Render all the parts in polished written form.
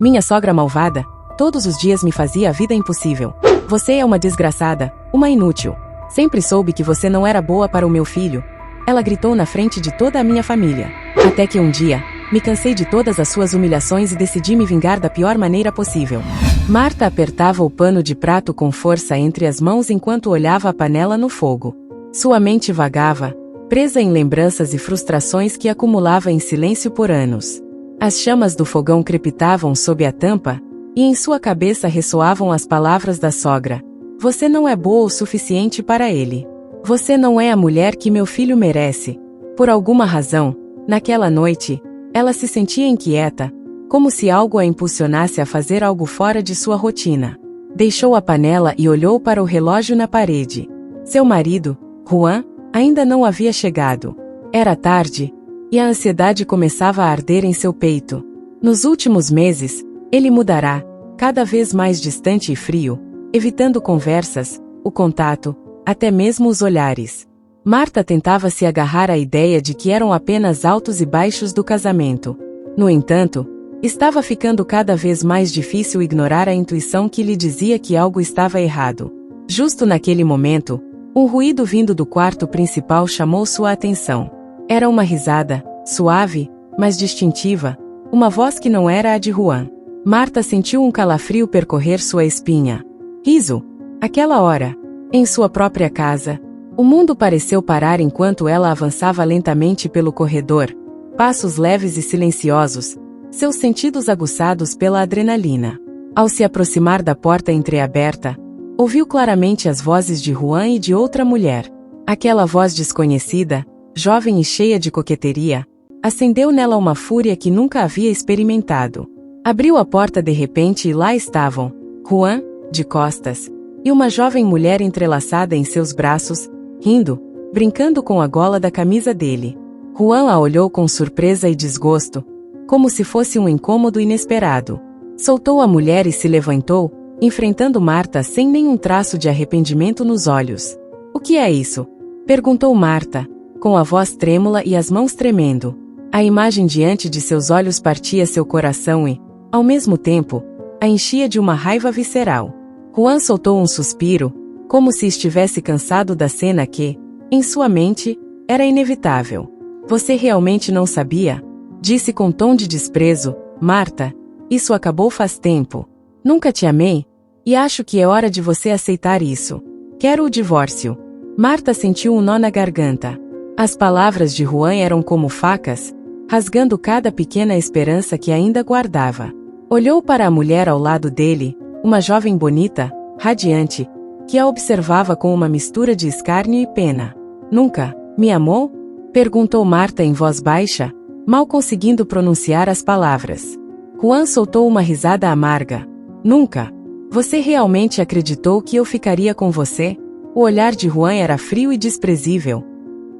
Minha sogra malvada, todos os dias me fazia a vida impossível. Você é uma desgraçada, uma inútil. Sempre soube que você não era boa para o meu filho. Ela gritou na frente de toda a minha família. Até que um dia, me cansei de todas as suas humilhações e decidi me vingar da pior maneira possível. Marta apertava o pano de prato com força entre as mãos enquanto olhava a panela no fogo. Sua mente vagava, presa em lembranças e frustrações que acumulava em silêncio por anos. As chamas do fogão crepitavam sob a tampa, e em sua cabeça ressoavam as palavras da sogra. Você não é boa o suficiente para ele. Você não é a mulher que meu filho merece. Por alguma razão, naquela noite, ela se sentia inquieta, como se algo a impulsionasse a fazer algo fora de sua rotina. Deixou a panela e olhou para o relógio na parede. Seu marido, Juan, ainda não havia chegado. Era tarde, e a ansiedade começava a arder em seu peito. Nos últimos meses, ele mudará, cada vez mais distante e frio, evitando conversas, o contato, até mesmo os olhares. Marta tentava se agarrar à ideia de que eram apenas altos e baixos do casamento. No entanto, estava ficando cada vez mais difícil ignorar a intuição que lhe dizia que algo estava errado. Justo naquele momento, um ruído vindo do quarto principal chamou sua atenção. Era uma risada, suave, mas distintiva, uma voz que não era a de Juan. Marta sentiu um calafrio percorrer sua espinha. Riso! Aquela hora, em sua própria casa, o mundo pareceu parar enquanto ela avançava lentamente pelo corredor, passos leves e silenciosos, seus sentidos aguçados pela adrenalina. Ao se aproximar da porta entreaberta, ouviu claramente as vozes de Juan e de outra mulher. Aquela voz desconhecida, jovem e cheia de coqueteria, acendeu nela uma fúria que nunca havia experimentado. Abriu a porta de repente e lá estavam, Juan, de costas, e uma jovem mulher entrelaçada em seus braços, rindo, brincando com a gola da camisa dele. Juan a olhou com surpresa e desgosto, como se fosse um incômodo inesperado. Soltou a mulher e se levantou, enfrentando Marta sem nenhum traço de arrependimento nos olhos. O que é isso? Perguntou Marta, com a voz trêmula e as mãos tremendo. A imagem diante de seus olhos partia seu coração e, ao mesmo tempo, a enchia de uma raiva visceral. Juan soltou um suspiro, como se estivesse cansado da cena que, em sua mente, era inevitável. Você realmente não sabia? Disse com tom de desprezo. Marta, isso acabou faz tempo. Nunca te amei, e acho que é hora de você aceitar isso. Quero o divórcio. Marta sentiu um nó na garganta. As palavras de Juan eram como facas, rasgando cada pequena esperança que ainda guardava. Olhou para a mulher ao lado dele, uma jovem bonita, radiante, que a observava com uma mistura de escárnio e pena. Nunca me amou? Perguntou Marta em voz baixa, mal conseguindo pronunciar as palavras. Juan soltou uma risada amarga. Nunca. Você realmente acreditou que eu ficaria com você? O olhar de Juan era frio e desprezível.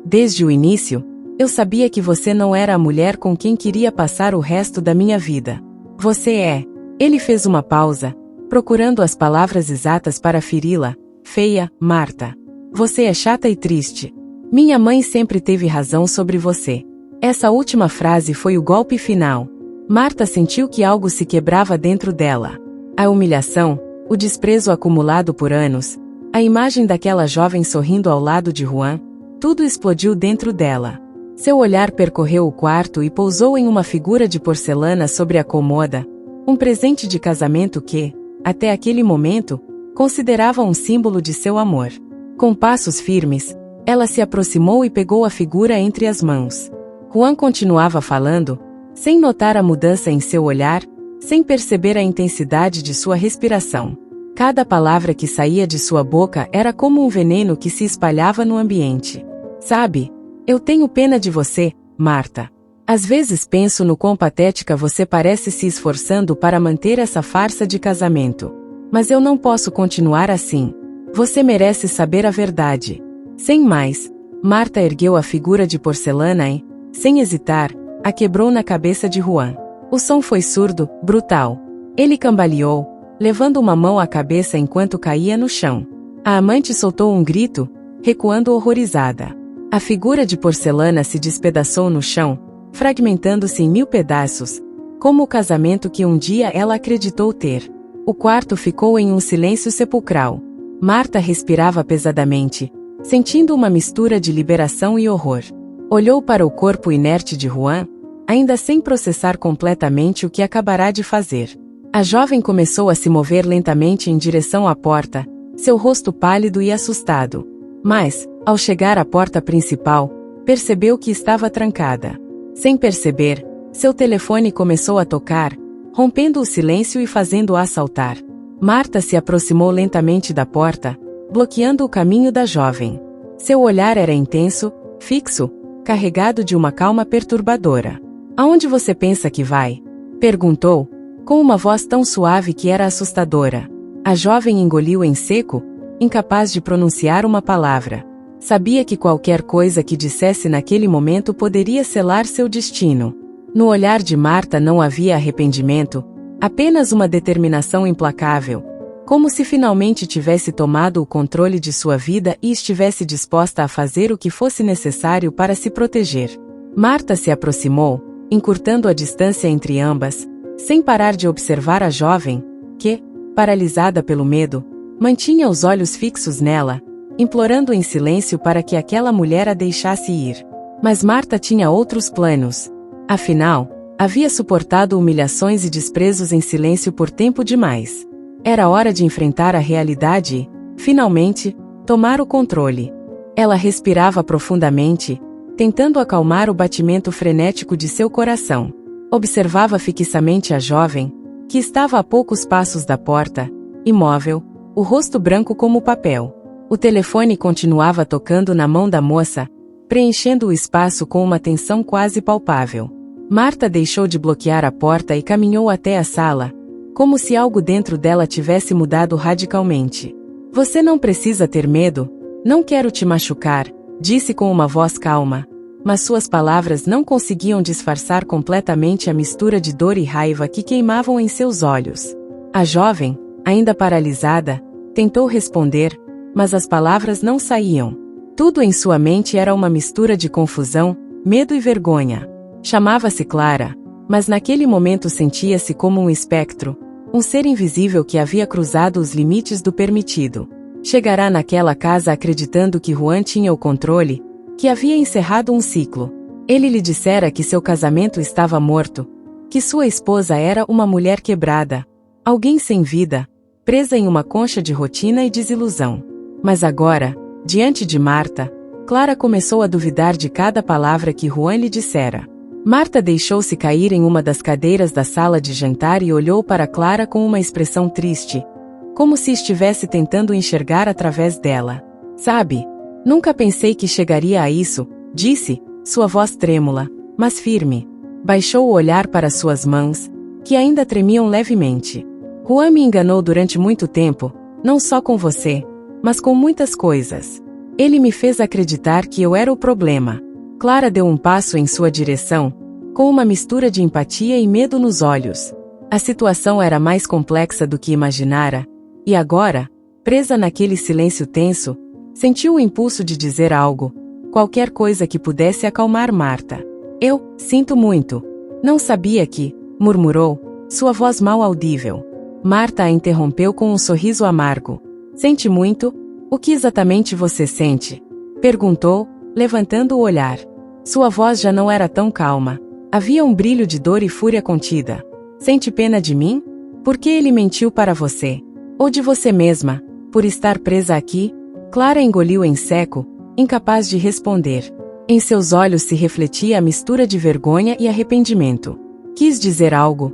Desde o início, eu sabia que você não era a mulher com quem queria passar o resto da minha vida. Você é. Ele fez uma pausa, procurando as palavras exatas para feri-la. Feia, Marta. Você é chata e triste. Minha mãe sempre teve razão sobre você. Essa última frase foi o golpe final. Marta sentiu que algo se quebrava dentro dela. A humilhação, o desprezo acumulado por anos, a imagem daquela jovem sorrindo ao lado de Juan, tudo explodiu dentro dela. Seu olhar percorreu o quarto e pousou em uma figura de porcelana sobre a cômoda, um presente de casamento que, até aquele momento, considerava um símbolo de seu amor. Com passos firmes, ela se aproximou e pegou a figura entre as mãos. Juan continuava falando, sem notar a mudança em seu olhar, sem perceber a intensidade de sua respiração. Cada palavra que saía de sua boca era como um veneno que se espalhava no ambiente. Sabe, eu tenho pena de você, Marta. Às vezes penso no quão patética você parece se esforçando para manter essa farsa de casamento. Mas eu não posso continuar assim. Você merece saber a verdade. Sem mais, Marta ergueu a figura de porcelana e, sem hesitar, a quebrou na cabeça de Juan. O som foi surdo, brutal. Ele cambaleou, levando uma mão à cabeça enquanto caía no chão. A amante soltou um grito, recuando horrorizada. A figura de porcelana se despedaçou no chão, fragmentando-se em 1000 pedaços, como o casamento que um dia ela acreditou ter. O quarto ficou em um silêncio sepulcral. Marta respirava pesadamente, sentindo uma mistura de liberação e horror. Olhou para o corpo inerte de Juan, ainda sem processar completamente o que acabará de fazer. A jovem começou a se mover lentamente em direção à porta, seu rosto pálido e assustado. Mas, ao chegar à porta principal, percebeu que estava trancada. Sem perceber, seu telefone começou a tocar, rompendo o silêncio e fazendo-a saltar. Marta se aproximou lentamente da porta, bloqueando o caminho da jovem. Seu olhar era intenso, fixo, carregado de uma calma perturbadora. "Aonde você pensa que vai?" perguntou, com uma voz tão suave que era assustadora. A jovem engoliu em seco, incapaz de pronunciar uma palavra. Sabia que qualquer coisa que dissesse naquele momento poderia selar seu destino. No olhar de Marta não havia arrependimento, apenas uma determinação implacável, como se finalmente tivesse tomado o controle de sua vida e estivesse disposta a fazer o que fosse necessário para se proteger. Marta se aproximou, encurtando a distância entre ambas, sem parar de observar a jovem, que, paralisada pelo medo, mantinha os olhos fixos nela, implorando em silêncio para que aquela mulher a deixasse ir. Mas Marta tinha outros planos. Afinal, havia suportado humilhações e desprezos em silêncio por tempo demais. Era hora de enfrentar a realidade e, finalmente, tomar o controle. Ela respirava profundamente, tentando acalmar o batimento frenético de seu coração. Observava fixamente a jovem, que estava a poucos passos da porta, imóvel, o rosto branco como papel. O telefone continuava tocando na mão da moça, preenchendo o espaço com uma tensão quase palpável. Marta deixou de bloquear a porta e caminhou até a sala, como se algo dentro dela tivesse mudado radicalmente. "Você não precisa ter medo, não quero te machucar", disse com uma voz calma, mas suas palavras não conseguiam disfarçar completamente a mistura de dor e raiva que queimavam em seus olhos. A jovem, ainda paralisada, tentou responder, mas as palavras não saíam. Tudo em sua mente era uma mistura de confusão, medo e vergonha. Chamava-se Clara, mas naquele momento sentia-se como um espectro, um ser invisível que havia cruzado os limites do permitido. Chegará naquela casa acreditando que Juan tinha o controle, que havia encerrado um ciclo. Ele lhe dissera que seu casamento estava morto, que sua esposa era uma mulher quebrada, alguém sem vida, presa em uma concha de rotina e desilusão. Mas agora, diante de Marta, Clara começou a duvidar de cada palavra que Juan lhe dissera. Marta deixou-se cair em uma das cadeiras da sala de jantar e olhou para Clara com uma expressão triste, como se estivesse tentando enxergar através dela. "Sabe, nunca pensei que chegaria a isso", disse, sua voz trêmula, mas firme. Baixou o olhar para suas mãos, que ainda tremiam levemente. "Juan me enganou durante muito tempo, não só com você, mas com muitas coisas. Ele me fez acreditar que eu era o problema." Clara deu um passo em sua direção, com uma mistura de empatia e medo nos olhos. A situação era mais complexa do que imaginara, e agora, presa naquele silêncio tenso, sentiu o impulso de dizer algo, qualquer coisa que pudesse acalmar Marta. "Eu sinto muito. Não sabia que", murmurou, sua voz mal audível. Marta a interrompeu com um sorriso amargo. "Sente muito? O que exatamente você sente?" perguntou, levantando o olhar. Sua voz já não era tão calma. Havia um brilho de dor e fúria contida. "Sente pena de mim? Por que ele mentiu para você? Ou de você mesma, por estar presa aqui?" Clara engoliu em seco, incapaz de responder. Em seus olhos se refletia a mistura de vergonha e arrependimento. Quis dizer algo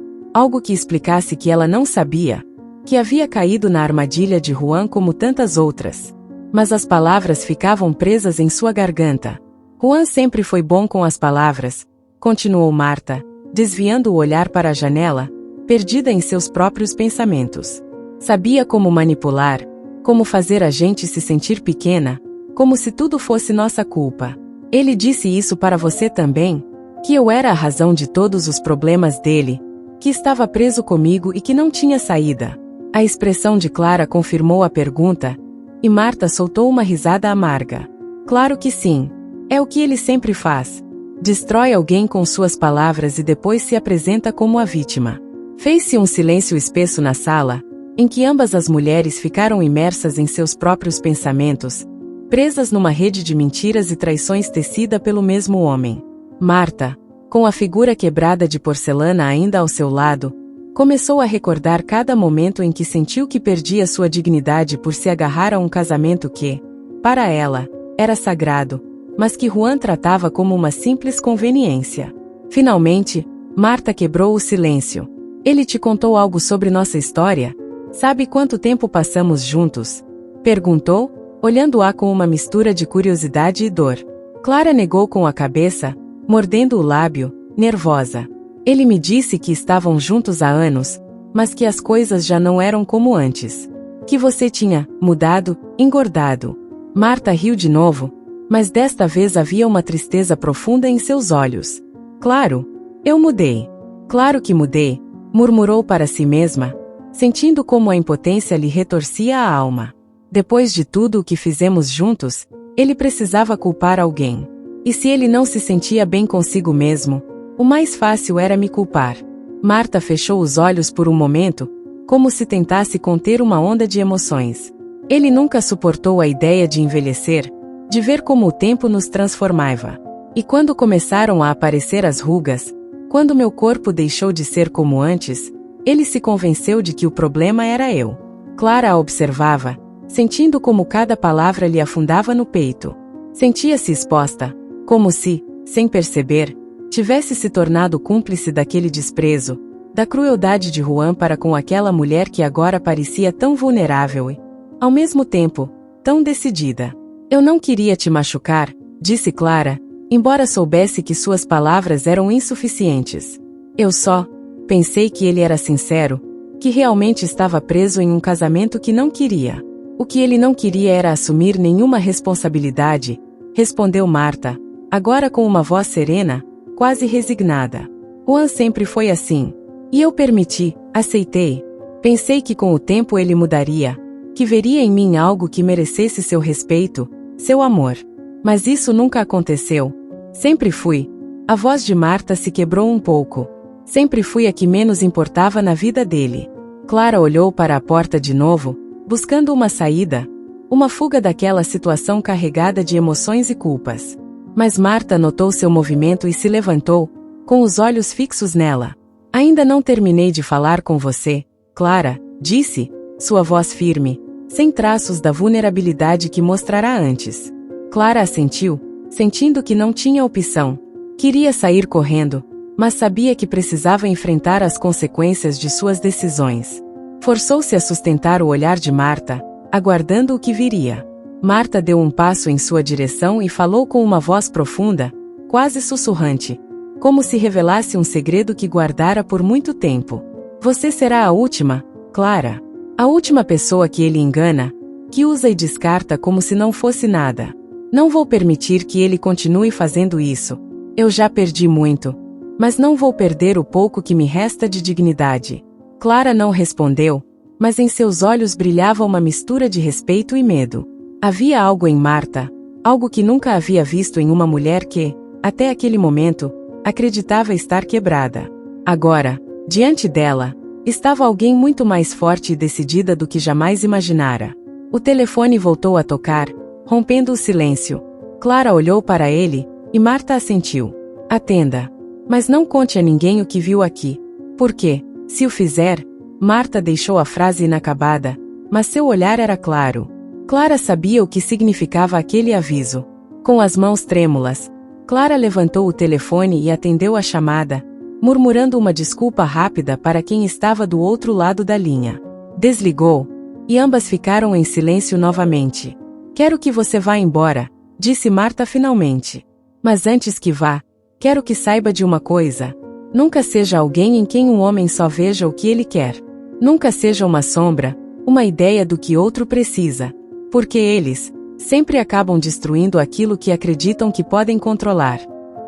que explicasse que ela não sabia, que havia caído na armadilha de Juan como tantas outras. Mas as palavras ficavam presas em sua garganta. "Juan sempre foi bom com as palavras", continuou Marta, desviando o olhar para a janela, perdida em seus próprios pensamentos. "Sabia como manipular, como fazer a gente se sentir pequena, como se tudo fosse nossa culpa. Ele disse isso para você também? Que eu era a razão de todos os problemas dele, que estava preso comigo e que não tinha saída." A expressão de Clara confirmou a pergunta, e Marta soltou uma risada amarga. "Claro que sim. É o que ele sempre faz. Destrói alguém com suas palavras e depois se apresenta como a vítima. Fez-se um silêncio espesso na sala, em que ambas as mulheres ficaram imersas em seus próprios pensamentos, presas numa rede de mentiras e traições tecida pelo mesmo homem. Marta, com a figura quebrada de porcelana ainda ao seu lado, começou a recordar cada momento em que sentiu que perdia sua dignidade por se agarrar a um casamento que, para ela, era sagrado, mas que Juan tratava como uma simples conveniência. Finalmente, Marta quebrou o silêncio. Ele te contou algo sobre nossa história? Sabe quanto tempo passamos juntos? Perguntou, olhando-a com uma mistura de curiosidade e dor. Clara negou com a cabeça, mordendo o lábio, nervosa. Ele me disse que estavam juntos há anos, mas que as coisas já não eram como antes. Que você tinha mudado, engordado. Marta riu de novo, mas desta vez havia uma tristeza profunda em seus olhos. Claro, eu mudei. Claro que mudei, murmurou para si mesma, sentindo como a impotência lhe retorcia a alma. Depois de tudo o que fizemos juntos, ele precisava culpar alguém. E se ele não se sentia bem consigo mesmo, o mais fácil era me culpar. Marta fechou os olhos por um momento, como se tentasse conter uma onda de emoções. Ele nunca suportou a ideia de envelhecer, de ver como o tempo nos transformava. E quando começaram a aparecer as rugas, quando meu corpo deixou de ser como antes, ele se convenceu de que o problema era eu. Clara a observava, sentindo como cada palavra lhe afundava no peito. Sentia-se exposta, como se, sem perceber, tivesse se tornado cúmplice daquele desprezo, da crueldade de Juan para com aquela mulher que agora parecia tão vulnerável e, ao mesmo tempo, tão decidida. Eu não queria te machucar, disse Clara, embora soubesse que suas palavras eram insuficientes. Eu só pensei que ele era sincero, que realmente estava preso em um casamento que não queria. O que ele não queria era assumir nenhuma responsabilidade, respondeu Marta, agora com uma voz serena, quase resignada. Juan sempre foi assim. E eu permiti, aceitei. Pensei que com o tempo ele mudaria, que veria em mim algo que merecesse seu respeito, seu amor. Mas isso nunca aconteceu. Sempre fui. A voz de Marta se quebrou um pouco. Sempre fui a que menos importava na vida dele. Clara olhou para a porta de novo, buscando uma saída, uma fuga daquela situação carregada de emoções e culpas. Mas Marta notou seu movimento e se levantou, com os olhos fixos nela. Ainda não terminei de falar com você, Clara, disse, sua voz firme, sem traços da vulnerabilidade que mostrará antes. Clara assentiu, sentindo que não tinha opção. Queria sair correndo, mas sabia que precisava enfrentar as consequências de suas decisões. Forçou-se a sustentar o olhar de Marta, aguardando o que viria. Marta deu um passo em sua direção e falou com uma voz profunda, quase sussurrante, como se revelasse um segredo que guardara por muito tempo. Você será a última, Clara. A última pessoa que ele engana, que usa e descarta como se não fosse nada. Não vou permitir que ele continue fazendo isso. Eu já perdi muito. Mas não vou perder o pouco que me resta de dignidade. Clara não respondeu, mas em seus olhos brilhava uma mistura de respeito e medo. Havia algo em Marta, algo que nunca havia visto em uma mulher que, até aquele momento, acreditava estar quebrada. Agora, diante dela, estava alguém muito mais forte e decidida do que jamais imaginara. O telefone voltou a tocar, rompendo o silêncio. Clara olhou para ele, e Marta assentiu. Atenda. Mas não conte a ninguém o que viu aqui. Porque, se o fizer, Marta deixou a frase inacabada, mas seu olhar era claro. Clara sabia o que significava aquele aviso. Com as mãos trêmulas, Clara levantou o telefone e atendeu a chamada, murmurando uma desculpa rápida para quem estava do outro lado da linha. Desligou, e ambas ficaram em silêncio novamente. Quero que você vá embora, disse Marta finalmente. Mas antes que vá, quero que saiba de uma coisa. Nunca seja alguém em quem um homem só veja o que ele quer. Nunca seja uma sombra, uma ideia do que outro precisa. Porque eles sempre acabam destruindo aquilo que acreditam que podem controlar.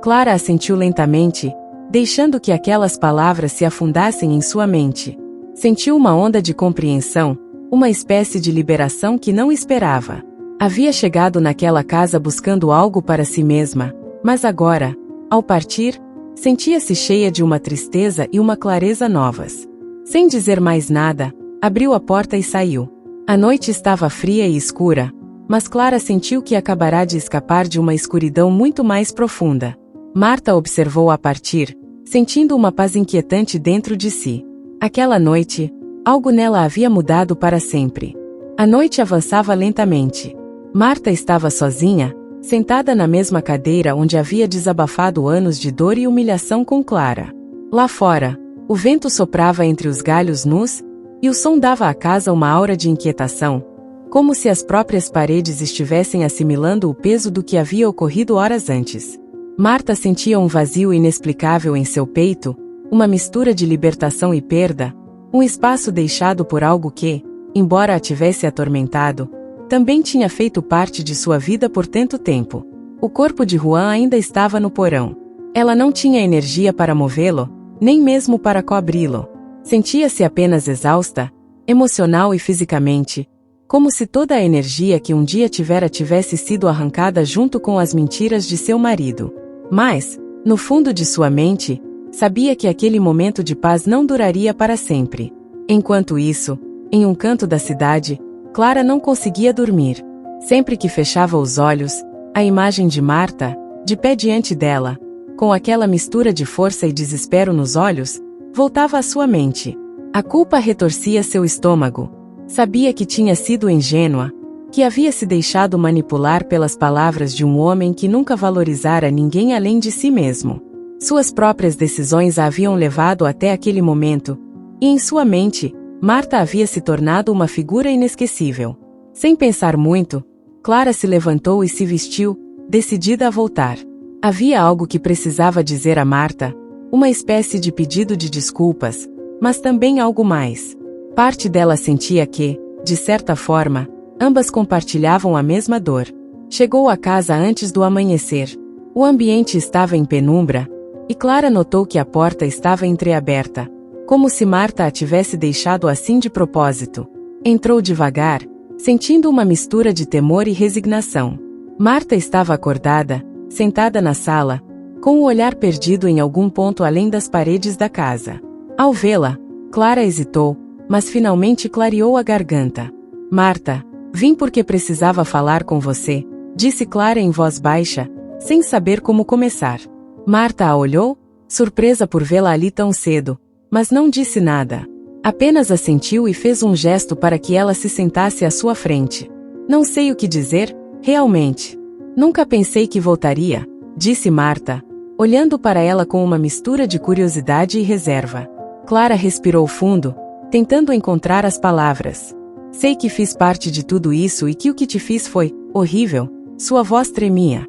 Clara assentiu lentamente, deixando que aquelas palavras se afundassem em sua mente. Sentiu uma onda de compreensão, uma espécie de liberação que não esperava. Havia chegado naquela casa buscando algo para si mesma, mas agora, Ao partir, sentia-se cheia de uma tristeza e uma clareza novas. Sem dizer mais nada, abriu a porta e saiu. A noite estava fria e escura, mas Clara sentiu que acabará de escapar de uma escuridão muito mais profunda. Marta observou-a partir, sentindo uma paz inquietante dentro de si. Aquela noite, algo nela havia mudado para sempre. A noite avançava lentamente. Marta estava sozinha, sentada na mesma cadeira onde havia desabafado anos de dor e humilhação com Clara. Lá fora, o vento soprava entre os galhos nus, e o som dava à casa uma aura de inquietação, como se as próprias paredes estivessem assimilando o peso do que havia ocorrido horas antes. Marta sentia um vazio inexplicável em seu peito, uma mistura de libertação e perda, um espaço deixado por algo que, embora a tivesse atormentado, também tinha feito parte de sua vida por tanto tempo. O corpo de Juan ainda estava no porão. Ela não tinha energia para movê-lo, nem mesmo para cobri-lo. Sentia-se apenas exausta, emocional e fisicamente, como se toda a energia que um dia tivesse sido arrancada junto com as mentiras de seu marido. Mas, no fundo de sua mente, sabia que aquele momento de paz não duraria para sempre. Enquanto isso, em um canto da cidade, Clara não conseguia dormir. Sempre que fechava os olhos, a imagem de Marta, de pé diante dela, com aquela mistura de força e desespero nos olhos, voltava à sua mente. A culpa retorcia seu estômago. Sabia que tinha sido ingênua, que havia se deixado manipular pelas palavras de um homem que nunca valorizara ninguém além de si mesmo. Suas próprias decisões a haviam levado até aquele momento, e em sua mente, Marta havia se tornado uma figura inesquecível. Sem pensar muito, Clara se levantou e se vestiu, decidida a voltar. Havia algo que precisava dizer a Marta, uma espécie de pedido de desculpas, mas também algo mais. Parte dela sentia que, de certa forma, ambas compartilhavam a mesma dor. Chegou à casa antes do amanhecer. O ambiente estava em penumbra, e Clara notou que a porta estava entreaberta, como se Marta a tivesse deixado assim de propósito. Entrou devagar, sentindo uma mistura de temor e resignação. Marta estava acordada, sentada na sala, com o olhar perdido em algum ponto além das paredes da casa. Ao vê-la, Clara hesitou, mas finalmente clareou a garganta. Marta, vim porque precisava falar com você, disse Clara em voz baixa, sem saber como começar. Marta a olhou, surpresa por vê-la ali tão cedo, mas não disse nada. Apenas assentiu e fez um gesto para que ela se sentasse à sua frente. Não sei o que dizer, realmente. Nunca pensei que voltaria, disse Marta, olhando para ela com uma mistura de curiosidade e reserva. Clara respirou fundo, tentando encontrar as palavras. Sei que fiz parte de tudo isso e que o que te fiz foi horrível, sua voz tremia.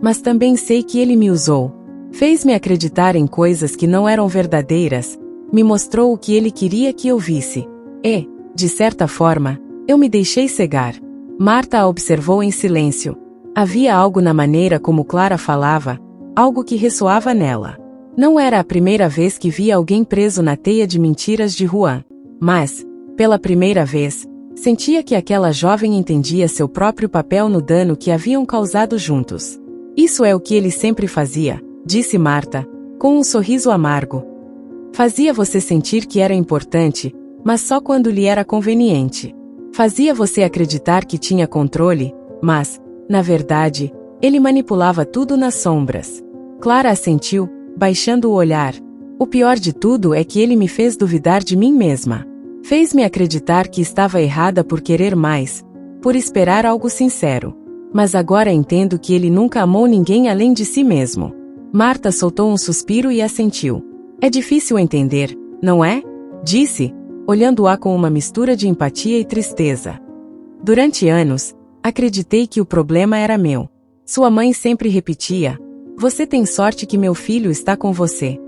Mas também sei que ele me usou. Fez-me acreditar em coisas que não eram verdadeiras, me mostrou o que ele queria que eu visse. E, de certa forma, eu me deixei cegar. Marta a observou em silêncio. Havia algo na maneira como Clara falava, algo que ressoava nela. Não era a primeira vez que via alguém preso na teia de mentiras de Juan. Mas, pela primeira vez, sentia que aquela jovem entendia seu próprio papel no dano que haviam causado juntos. Isso é o que ele sempre fazia, disse Marta, com um sorriso amargo. Fazia você sentir que era importante, mas só quando lhe era conveniente. Fazia você acreditar que tinha controle, mas, na verdade, ele manipulava tudo nas sombras. Clara assentiu, baixando o olhar. O pior de tudo é que ele me fez duvidar de mim mesma. Fez-me acreditar que estava errada por querer mais, por esperar algo sincero. Mas agora entendo que ele nunca amou ninguém além de si mesmo. Marta soltou um suspiro e assentiu. É difícil entender, não é? Disse, olhando-a com uma mistura de empatia e tristeza. Durante anos, acreditei que o problema era meu. Sua mãe sempre repetia: você tem sorte que meu filho está com você.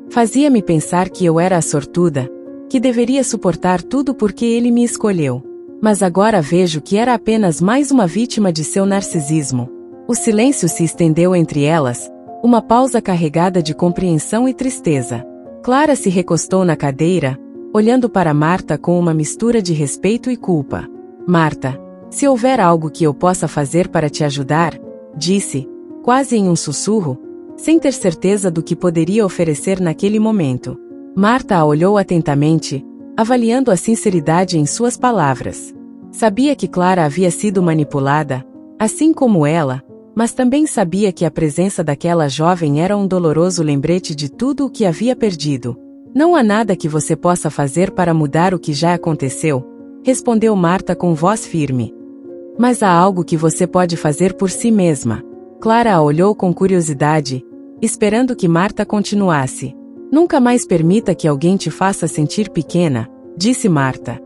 Fazia-me pensar que eu era a sortuda, que deveria suportar tudo porque ele me escolheu. Mas agora vejo que era apenas mais uma vítima de seu narcisismo. O silêncio se estendeu entre elas, uma pausa carregada de compreensão e tristeza. Clara se recostou na cadeira, olhando para Marta com uma mistura de respeito e culpa. Marta, se houver algo que eu possa fazer para te ajudar, disse, quase em um sussurro, sem ter certeza do que poderia oferecer naquele momento. Marta a olhou atentamente, avaliando a sinceridade em suas palavras. Sabia que Clara havia sido manipulada, assim como ela, mas também sabia que a presença daquela jovem era um doloroso lembrete de tudo o que havia perdido. Não há nada que você possa fazer para mudar o que já aconteceu, respondeu Marta com voz firme. Mas há algo que você pode fazer por si mesma. Clara a olhou com curiosidade, esperando que Marta continuasse. Nunca mais permita que alguém te faça sentir pequena, disse Marta.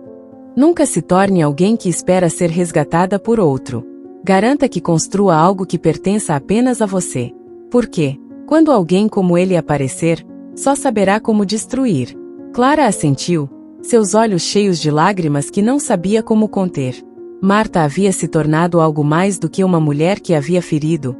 Nunca se torne alguém que espera ser resgatada por outro. Garanta que construa algo que pertença apenas a você. Porque, quando alguém como ele aparecer, só saberá como destruir. Clara assentiu, seus olhos cheios de lágrimas que não sabia como conter. Marta havia se tornado algo mais do que uma mulher que havia ferido.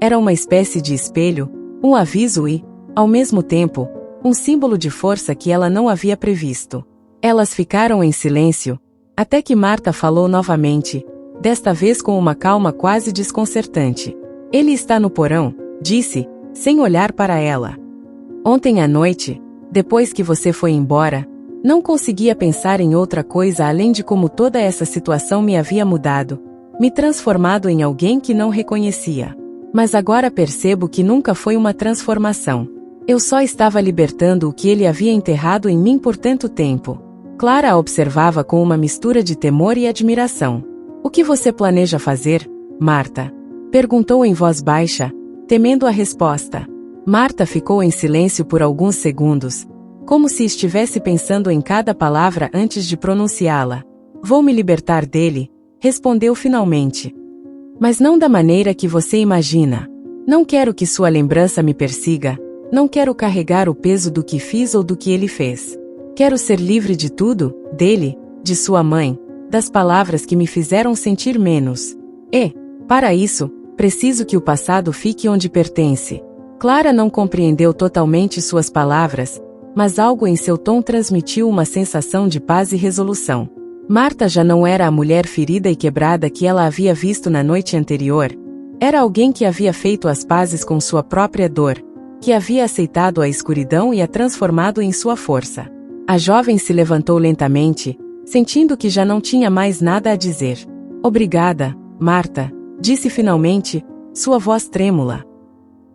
Era uma espécie de espelho, um aviso e, ao mesmo tempo, um símbolo de força que ela não havia previsto. Elas ficaram em silêncio, até que Marta falou novamente, desta vez com uma calma quase desconcertante. Ele está no porão, disse, sem olhar para ela. Ontem à noite, depois que você foi embora, não conseguia pensar em outra coisa além de como toda essa situação me havia mudado, me transformado em alguém que não reconhecia. Mas agora percebo que nunca foi uma transformação. Eu só estava libertando o que ele havia enterrado em mim por tanto tempo. Clara a observava com uma mistura de temor e admiração. O que você planeja fazer, Marta? Perguntou em voz baixa, temendo a resposta. Marta ficou em silêncio por alguns segundos, como se estivesse pensando em cada palavra antes de pronunciá-la. Vou me libertar dele, respondeu finalmente. Mas não da maneira que você imagina. Não quero que sua lembrança me persiga, não quero carregar o peso do que fiz ou do que ele fez. Quero ser livre de tudo, dele, de sua mãe, das palavras que me fizeram sentir menos. E, para isso, preciso que o passado fique onde pertence. Clara não compreendeu totalmente suas palavras, mas algo em seu tom transmitiu uma sensação de paz e resolução. Marta já não era a mulher ferida e quebrada que ela havia visto na noite anterior. Era alguém que havia feito as pazes com sua própria dor, que havia aceitado a escuridão e a transformado em sua força. A jovem se levantou lentamente, sentindo que já não tinha mais nada a dizer. Obrigada, Marta, disse finalmente, sua voz trêmula.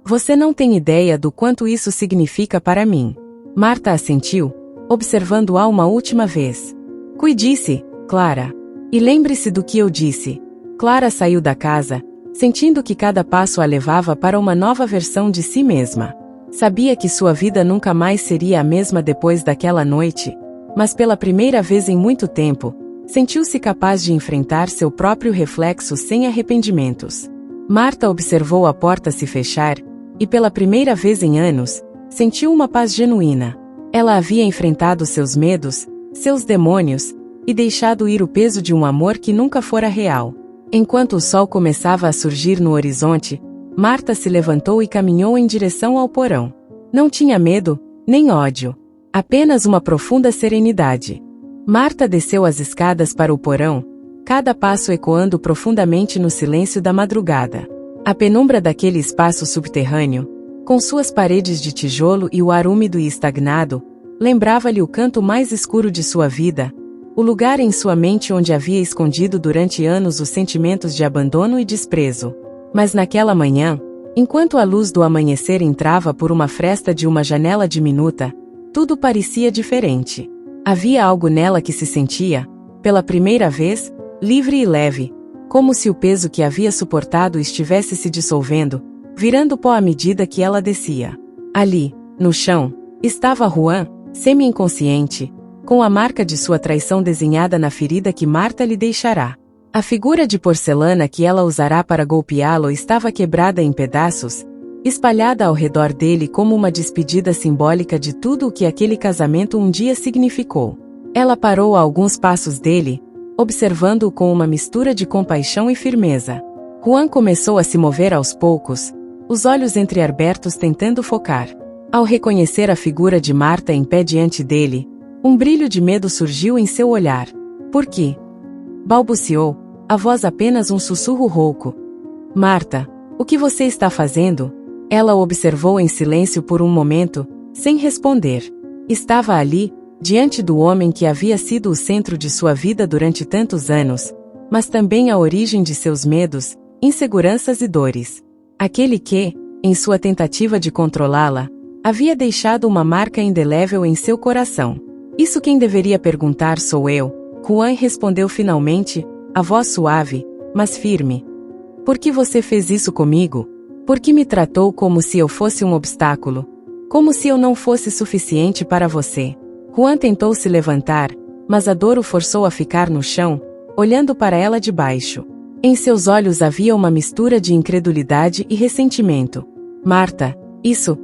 Você não tem ideia do quanto isso significa para mim. Marta assentiu, observando-a uma última vez. Cuide-se, Clara. E lembre-se do que eu disse. Clara saiu da casa, sentindo que cada passo a levava para uma nova versão de si mesma. Sabia que sua vida nunca mais seria a mesma depois daquela noite, mas pela primeira vez em muito tempo, sentiu-se capaz de enfrentar seu próprio reflexo sem arrependimentos. Marta observou a porta se fechar, e pela primeira vez em anos, sentiu uma paz genuína. Ela havia enfrentado seus medos, seus demônios, e deixado ir o peso de um amor que nunca fora real. Enquanto o sol começava a surgir no horizonte, Marta se levantou e caminhou em direção ao porão. Não tinha medo, nem ódio. Apenas uma profunda serenidade. Marta desceu as escadas para o porão, cada passo ecoando profundamente no silêncio da madrugada. A penumbra daquele espaço subterrâneo, com suas paredes de tijolo e o ar úmido e estagnado, lembrava-lhe o canto mais escuro de sua vida, o lugar em sua mente onde havia escondido durante anos os sentimentos de abandono e desprezo. Mas naquela manhã, enquanto a luz do amanhecer entrava por uma fresta de uma janela diminuta, tudo parecia diferente. Havia algo nela que se sentia, pela primeira vez, livre e leve, como se o peso que havia suportado estivesse se dissolvendo, virando pó à medida que ela descia. Ali, no chão, estava Juan, semi-inconsciente, com a marca de sua traição desenhada na ferida que Marta lhe deixará. A figura de porcelana que ela usará para golpeá-lo estava quebrada em pedaços, espalhada ao redor dele como uma despedida simbólica de tudo o que aquele casamento um dia significou. Ela parou a alguns passos dele, observando-o com uma mistura de compaixão e firmeza. Juan começou a se mover aos poucos, os olhos entreabertos tentando focar. Ao reconhecer a figura de Marta em pé diante dele, um brilho de medo surgiu em seu olhar. Por quê? Balbuciou, a voz apenas um sussurro rouco. Marta, o que você está fazendo? Ela o observou em silêncio por um momento, sem responder. Estava ali, diante do homem que havia sido o centro de sua vida durante tantos anos, mas também a origem de seus medos, inseguranças e dores. Aquele que, em sua tentativa de controlá-la, havia deixado uma marca indelével em seu coração. Isso quem deveria perguntar sou eu, Juan respondeu finalmente, a voz suave, mas firme. Por que você fez isso comigo? Por que me tratou como se eu fosse um obstáculo? Como se eu não fosse suficiente para você? Juan tentou se levantar, mas a dor o forçou a ficar no chão, olhando para ela de baixo. Em seus olhos havia uma mistura de incredulidade e ressentimento. Marta, isso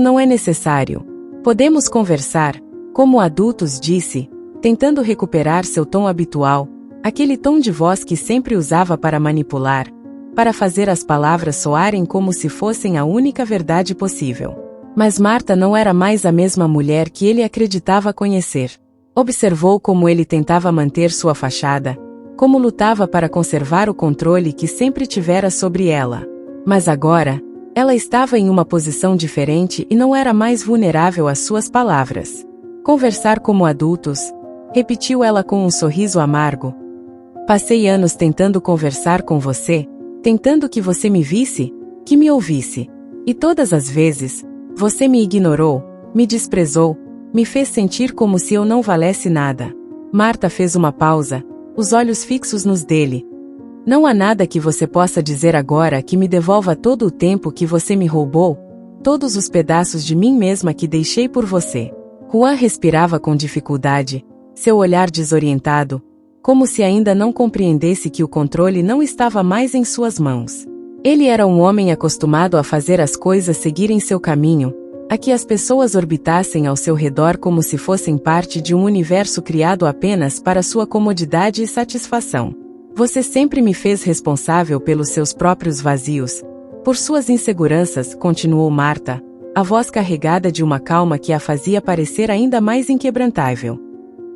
não é necessário. Podemos conversar, como adultos, disse, tentando recuperar seu tom habitual, aquele tom de voz que sempre usava para manipular, para fazer as palavras soarem como se fossem a única verdade possível. Mas Marta não era mais a mesma mulher que ele acreditava conhecer. Observou como ele tentava manter sua fachada, como lutava para conservar o controle que sempre tivera sobre ela. Mas agora, ela estava em uma posição diferente e não era mais vulnerável às suas palavras. Conversar como adultos, repetiu ela com um sorriso amargo. Passei anos tentando conversar com você, tentando que você me visse, que me ouvisse. E todas as vezes, você me ignorou, me desprezou, me fez sentir como se eu não valesse nada. Marta fez uma pausa, os olhos fixos nos dele. Não há nada que você possa dizer agora que me devolva todo o tempo que você me roubou, todos os pedaços de mim mesma que deixei por você. Juan respirava com dificuldade, seu olhar desorientado, como se ainda não compreendesse que o controle não estava mais em suas mãos. Ele era um homem acostumado a fazer as coisas seguirem seu caminho, a que as pessoas orbitassem ao seu redor como se fossem parte de um universo criado apenas para sua comodidade e satisfação. Você sempre me fez responsável pelos seus próprios vazios, por suas inseguranças, continuou Marta, a voz carregada de uma calma que a fazia parecer ainda mais inquebrantável.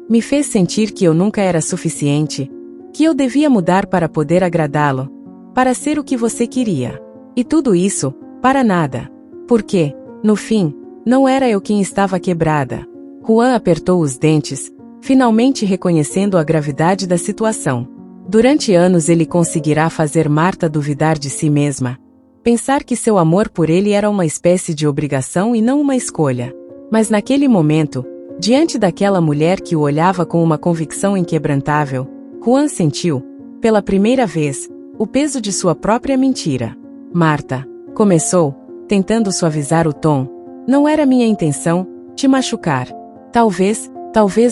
Me fez sentir que eu nunca era suficiente, que eu devia mudar para poder agradá-lo, para ser o que você queria. E tudo isso, para nada. Porque, no fim, não era eu quem estava quebrada. Juan apertou os dentes, finalmente reconhecendo a gravidade da situação. Durante anos ele conseguirá fazer Marta duvidar de si mesma, pensar que seu amor por ele era uma espécie de obrigação e não uma escolha. Mas naquele momento, diante daquela mulher que o olhava com uma convicção inquebrantável, Juan sentiu, pela primeira vez, o peso de sua própria mentira. Marta, começou, tentando suavizar o tom, não era minha intenção te machucar. Talvez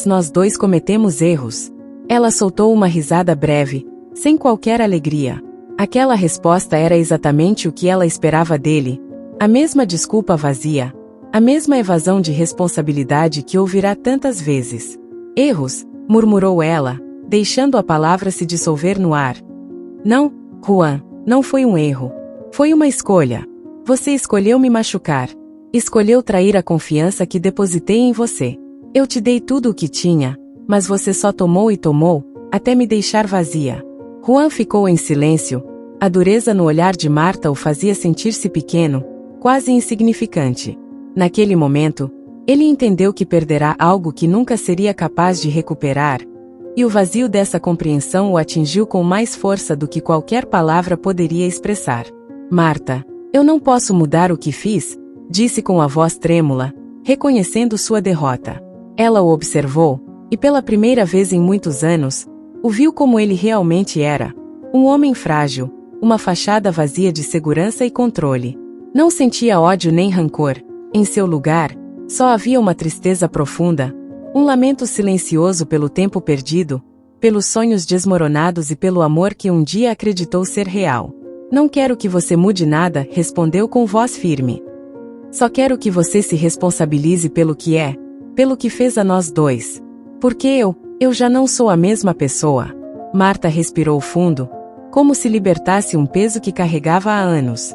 nós dois cometemos erros. Ela soltou uma risada breve, sem qualquer alegria. Aquela resposta era exatamente o que ela esperava dele, a mesma desculpa vazia, a mesma evasão de responsabilidade que ouvirá tantas vezes. Erros, murmurou ela, deixando a palavra se dissolver no ar. Não, Juan, não foi um erro. Foi uma escolha. Você escolheu me machucar. Escolheu trair a confiança que depositei em você. Eu te dei tudo o que tinha, mas você só tomou e tomou, até me deixar vazia. Juan ficou em silêncio. A dureza no olhar de Marta o fazia sentir-se pequeno, quase insignificante. Naquele momento, ele entendeu que perderá algo que nunca seria capaz de recuperar, e o vazio dessa compreensão o atingiu com mais força do que qualquer palavra poderia expressar. Marta, eu não posso mudar o que fiz, disse com a voz trêmula, reconhecendo sua derrota. Ela o observou, e pela primeira vez em muitos anos, o viu como ele realmente era. Um homem frágil, uma fachada vazia de segurança e controle. Não sentia ódio nem rancor. Em seu lugar, só havia uma tristeza profunda, um lamento silencioso pelo tempo perdido, pelos sonhos desmoronados e pelo amor que um dia acreditou ser real. Não quero que você mude nada, respondeu com voz firme. Só quero que você se responsabilize pelo que é, pelo que fez a nós dois. Porque eu já não sou a mesma pessoa. Marta respirou fundo, como se libertasse um peso que carregava há anos.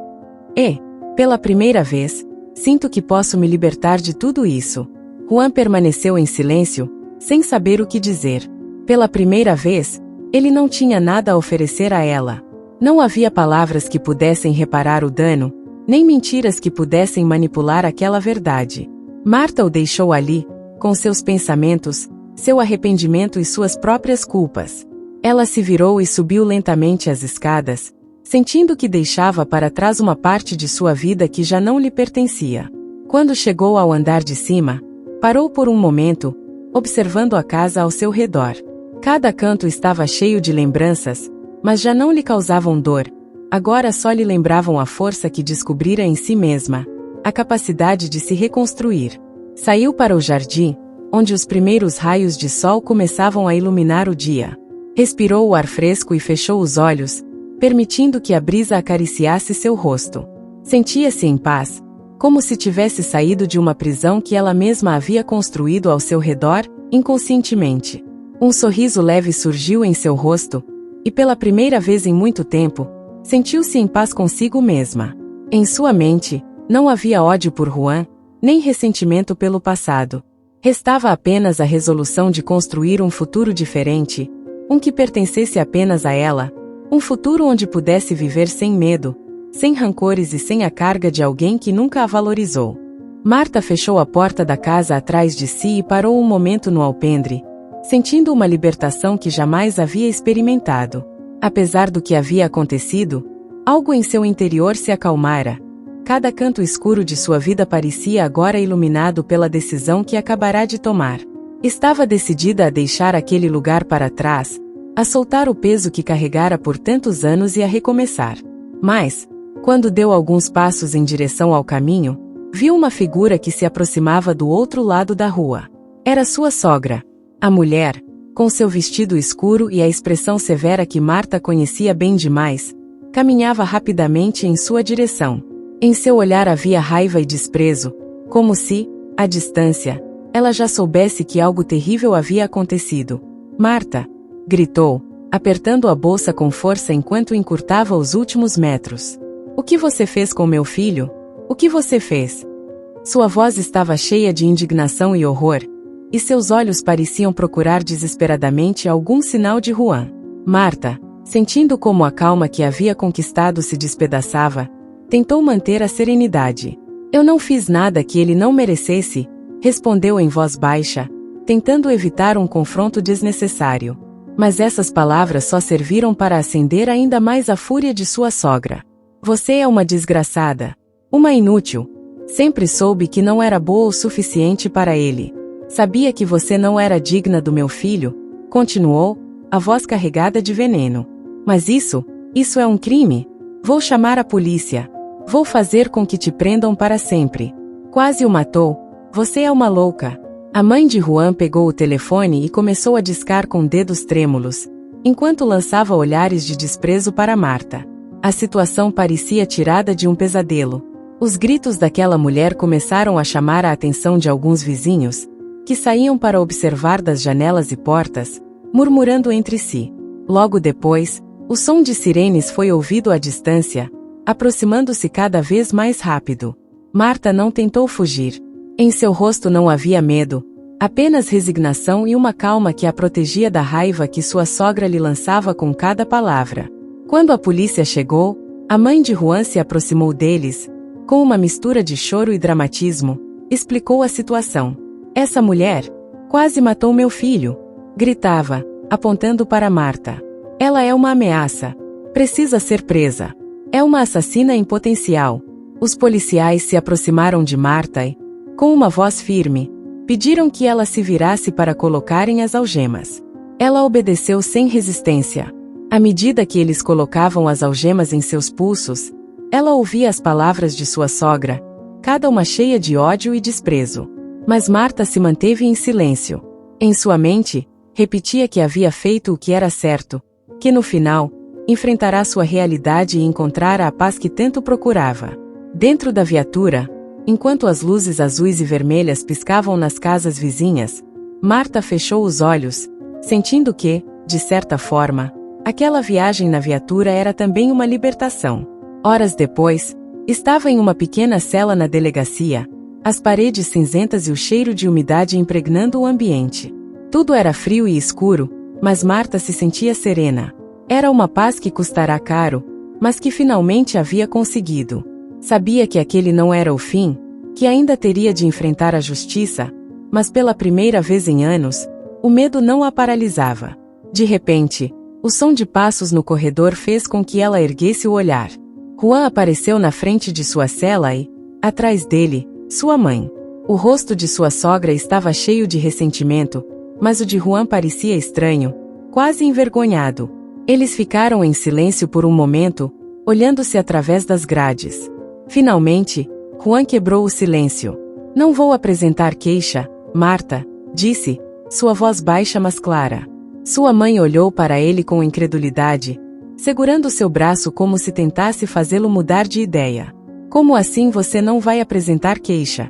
E, pela primeira vez, sinto que posso me libertar de tudo isso. Juan permaneceu em silêncio, sem saber o que dizer. Pela primeira vez, ele não tinha nada a oferecer a ela. Não havia palavras que pudessem reparar o dano, nem mentiras que pudessem manipular aquela verdade. Marta o deixou ali, com seus pensamentos, seu arrependimento e suas próprias culpas. Ela se virou e subiu lentamente as escadas, sentindo que deixava para trás uma parte de sua vida que já não lhe pertencia. Quando chegou ao andar de cima, parou por um momento, observando a casa ao seu redor. Cada canto estava cheio de lembranças, mas já não lhe causavam dor. Agora só lhe lembravam a força que descobrira em si mesma, a capacidade de se reconstruir. Saiu para o jardim, onde os primeiros raios de sol começavam a iluminar o dia. Respirou o ar fresco e fechou os olhos, permitindo que a brisa acariciasse seu rosto. Sentia-se em paz, como se tivesse saído de uma prisão que ela mesma havia construído ao seu redor, inconscientemente. Um sorriso leve surgiu em seu rosto, e pela primeira vez em muito tempo, sentiu-se em paz consigo mesma. Em sua mente, não havia ódio por Juan, nem ressentimento pelo passado. Restava apenas a resolução de construir um futuro diferente, um que pertencesse apenas a ela, um futuro onde pudesse viver sem medo, sem rancores e sem a carga de alguém que nunca a valorizou. Marta fechou a porta da casa atrás de si e parou um momento no alpendre, sentindo uma libertação que jamais havia experimentado. Apesar do que havia acontecido, algo em seu interior se acalmara. Cada canto escuro de sua vida parecia agora iluminado pela decisão que acabará de tomar. Estava decidida a deixar aquele lugar para trás, a soltar o peso que carregara por tantos anos e a recomeçar. Mas, quando deu alguns passos em direção ao caminho, viu uma figura que se aproximava do outro lado da rua. Era sua sogra. A mulher, com seu vestido escuro e a expressão severa que Marta conhecia bem demais, caminhava rapidamente em sua direção. Em seu olhar havia raiva e desprezo, como se, à distância, ela já soubesse que algo terrível havia acontecido. Marta! Gritou, apertando a bolsa com força enquanto encurtava os últimos metros. O que você fez com meu filho? O que você fez? Sua voz estava cheia de indignação e horror, e seus olhos pareciam procurar desesperadamente algum sinal de Juan. Marta, sentindo como a calma que havia conquistado se despedaçava, tentou manter a serenidade. Eu não fiz nada que ele não merecesse, respondeu em voz baixa, tentando evitar um confronto desnecessário. Mas essas palavras só serviram para acender ainda mais a fúria de sua sogra. Você é uma desgraçada. Uma inútil. Sempre soube que não era boa o suficiente para ele. Sabia que você não era digna do meu filho, continuou, a voz carregada de veneno. Mas isso é um crime. Vou chamar a polícia. Vou fazer com que te prendam para sempre. Quase o matou. Você é uma louca. A mãe de Juan pegou o telefone e começou a discar com dedos trêmulos, enquanto lançava olhares de desprezo para Marta. A situação parecia tirada de um pesadelo. Os gritos daquela mulher começaram a chamar a atenção de alguns vizinhos, que saíam para observar das janelas e portas, murmurando entre si. Logo depois, o som de sirenes foi ouvido à distância, aproximando-se cada vez mais rápido. Marta não tentou fugir. Em seu rosto não havia medo, apenas resignação e uma calma que a protegia da raiva que sua sogra lhe lançava com cada palavra. Quando a polícia chegou, a mãe de Juan se aproximou deles, com uma mistura de choro e dramatismo, explicou a situação. Essa mulher quase matou meu filho, gritava, apontando para Marta. Ela é uma ameaça. Precisa ser presa. É uma assassina em potencial. Os policiais se aproximaram de Marta e, com uma voz firme, pediram que ela se virasse para colocarem as algemas. Ela obedeceu sem resistência. À medida que eles colocavam as algemas em seus pulsos, ela ouvia as palavras de sua sogra, cada uma cheia de ódio e desprezo. Mas Marta se manteve em silêncio. Em sua mente, repetia que havia feito o que era certo, que no final, enfrentará sua realidade e encontrara a paz que tanto procurava. Dentro da viatura, enquanto as luzes azuis e vermelhas piscavam nas casas vizinhas, Marta fechou os olhos, sentindo que, de certa forma, aquela viagem na viatura era também uma libertação. Horas depois, estava em uma pequena cela na delegacia, as paredes cinzentas e o cheiro de umidade impregnando o ambiente. Tudo era frio e escuro, mas Marta se sentia serena. Era uma paz que custará caro, mas que finalmente havia conseguido. Sabia que aquele não era o fim, que ainda teria de enfrentar a justiça, mas pela primeira vez em anos, o medo não a paralisava. De repente, o som de passos no corredor fez com que ela erguesse o olhar. Juan apareceu na frente de sua cela e, atrás dele, sua mãe. O rosto de sua sogra estava cheio de ressentimento, mas o de Juan parecia estranho, quase envergonhado. Eles ficaram em silêncio por um momento, olhando-se através das grades. Finalmente, Juan quebrou o silêncio. Não vou apresentar queixa, Marta, disse, sua voz baixa mas clara. Sua mãe olhou para ele com incredulidade, segurando seu braço como se tentasse fazê-lo mudar de ideia. Como assim você não vai apresentar queixa?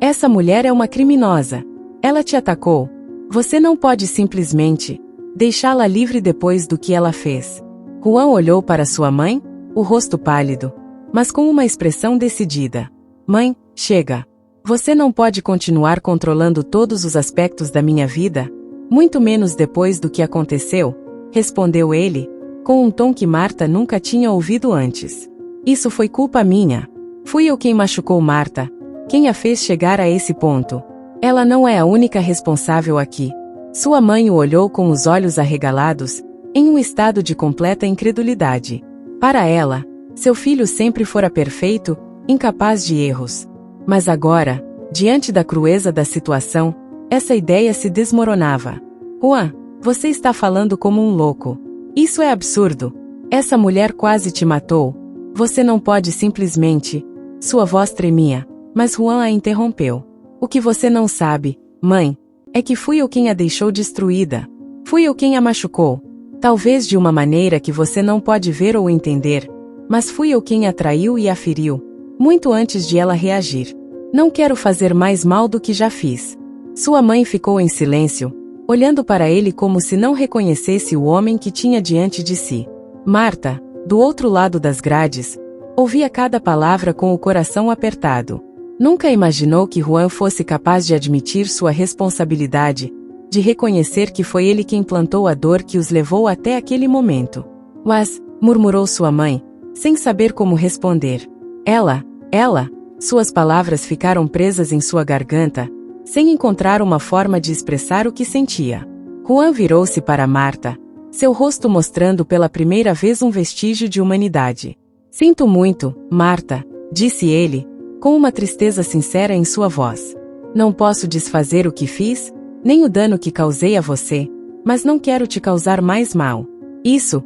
Essa mulher é uma criminosa. Ela te atacou. Você não pode simplesmente deixá-la livre depois do que ela fez. Juan olhou para sua mãe, o rosto pálido, mas com uma expressão decidida. Mãe, chega. Você não pode continuar controlando todos os aspectos da minha vida, muito menos depois do que aconteceu, respondeu ele, com um tom que Marta nunca tinha ouvido antes. Isso foi culpa minha. Fui eu quem machucou Marta, quem a fez chegar a esse ponto. Ela não é a única responsável aqui. Sua mãe o olhou com os olhos arregalados, em um estado de completa incredulidade. Para ela, seu filho sempre fora perfeito, incapaz de erros. Mas agora, diante da crueza da situação, essa ideia se desmoronava. Juan, você está falando como um louco. Isso é absurdo. Essa mulher quase te matou. Você não pode simplesmente... Sua voz tremia, mas Juan a interrompeu. O que você não sabe, mãe, é que fui eu quem a deixou destruída. Fui eu quem a machucou. Talvez de uma maneira que você não pode ver ou entender, mas fui eu quem a traiu e a feriu, muito antes de ela reagir. Não quero fazer mais mal do que já fiz. Sua mãe ficou em silêncio, olhando para ele como se não reconhecesse o homem que tinha diante de si. Marta, do outro lado das grades, ouvia cada palavra com o coração apertado. Nunca imaginou que Juan fosse capaz de admitir sua responsabilidade, de reconhecer que foi ele quem plantou a dor que os levou até aquele momento. Mas, murmurou sua mãe, sem saber como responder. Ela, suas palavras ficaram presas em sua garganta, sem encontrar uma forma de expressar o que sentia. Juan virou-se para Marta, seu rosto mostrando pela primeira vez um vestígio de humanidade. Sinto muito, Marta, disse ele, com uma tristeza sincera em sua voz. Não posso desfazer o que fiz, nem o dano que causei a você, mas não quero te causar mais mal. Isso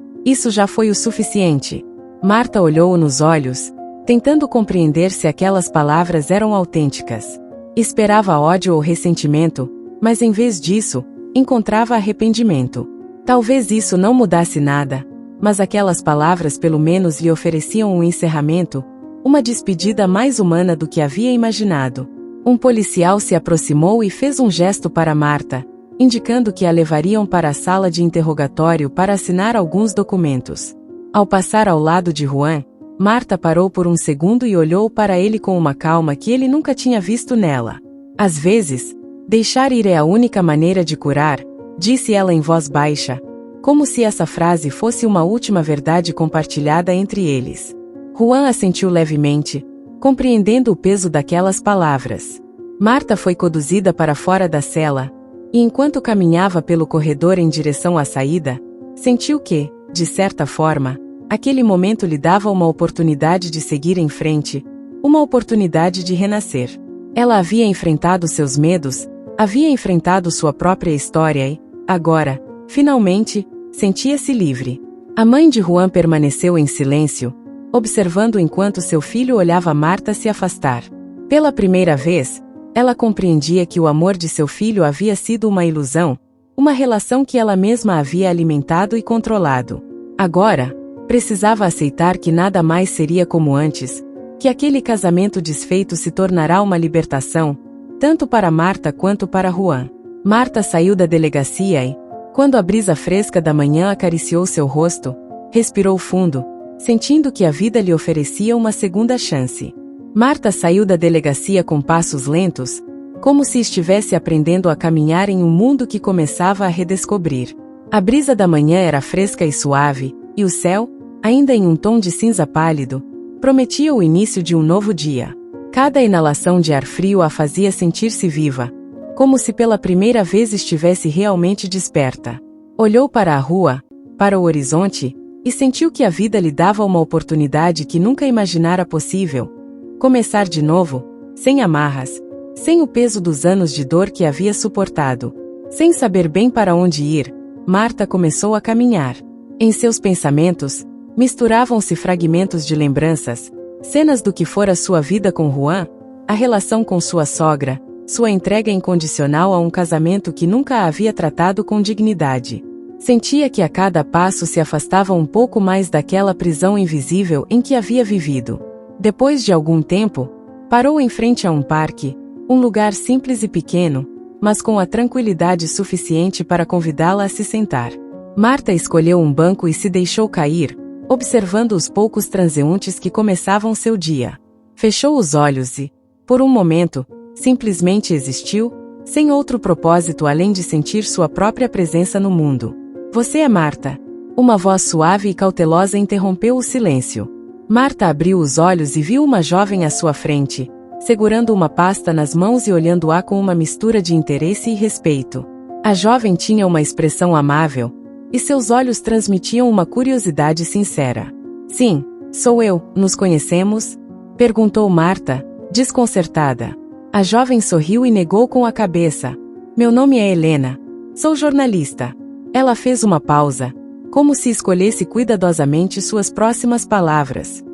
já foi o suficiente. Marta olhou-o nos olhos, tentando compreender se aquelas palavras eram autênticas. Esperava ódio ou ressentimento, mas em vez disso, encontrava arrependimento. Talvez isso não mudasse nada, mas aquelas palavras pelo menos lhe ofereciam um encerramento, uma despedida mais humana do que havia imaginado. Um policial se aproximou e fez um gesto para Marta, indicando que a levariam para a sala de interrogatório para assinar alguns documentos. Ao passar ao lado de Juan, Marta parou por um segundo e olhou para ele com uma calma que ele nunca tinha visto nela. Às vezes, deixar ir é a única maneira de curar, disse ela em voz baixa, como se essa frase fosse uma última verdade compartilhada entre eles. Juan assentiu levemente, compreendendo o peso daquelas palavras. Marta foi conduzida para fora da cela, e enquanto caminhava pelo corredor em direção à saída, sentiu que, de certa forma, aquele momento lhe dava uma oportunidade de seguir em frente, uma oportunidade de renascer. Ela havia enfrentado seus medos, havia enfrentado sua própria história e, agora, finalmente, sentia-se livre. A mãe de Juan permaneceu em silêncio, observando enquanto seu filho olhava Marta se afastar. Pela primeira vez, ela compreendia que o amor de seu filho havia sido uma ilusão, uma relação que ela mesma havia alimentado e controlado. Agora, precisava aceitar que nada mais seria como antes, que aquele casamento desfeito se tornará uma libertação, tanto para Marta quanto para Juan. Marta saiu da delegacia e, quando a brisa fresca da manhã acariciou seu rosto, respirou fundo, sentindo que a vida lhe oferecia uma segunda chance. Marta saiu da delegacia com passos lentos, como se estivesse aprendendo a caminhar em um mundo que começava a redescobrir. A brisa da manhã era fresca e suave, e o céu, ainda em um tom de cinza pálido, Prometia o início de um novo dia. Cada inalação de ar frio a fazia sentir-se viva, como se pela primeira vez estivesse realmente desperta. Olhou para a rua, para o horizonte, e sentiu que a vida lhe dava uma oportunidade que nunca imaginara possível. Começar de novo, sem amarras, sem o peso dos anos de dor que havia suportado. Sem saber bem para onde ir, Marta começou a caminhar. Em seus pensamentos, misturavam-se fragmentos de lembranças, cenas do que fora sua vida com Juan, a relação com sua sogra, sua entrega incondicional a um casamento que nunca a havia tratado com dignidade. Sentia que a cada passo se afastava um pouco mais daquela prisão invisível em que havia vivido. Depois de algum tempo, parou em frente a um parque, um lugar simples e pequeno, mas com a tranquilidade suficiente para convidá-la a se sentar. Marta escolheu um banco e se deixou cair, observando os poucos transeuntes que começavam seu dia. Fechou os olhos e, por um momento, simplesmente existiu, sem outro propósito além de sentir sua própria presença no mundo. Você é Marta. Uma voz suave e cautelosa interrompeu o silêncio. Marta abriu os olhos e viu uma jovem à sua frente, segurando uma pasta nas mãos e olhando-a com uma mistura de interesse e respeito. A jovem tinha uma expressão amável, e seus olhos transmitiam uma curiosidade sincera. Sim, sou eu, nos conhecemos? Perguntou Marta, desconcertada. A jovem sorriu e negou com a cabeça. Meu nome é Helena. Sou jornalista. Ela fez uma pausa, como se escolhesse cuidadosamente suas próximas palavras.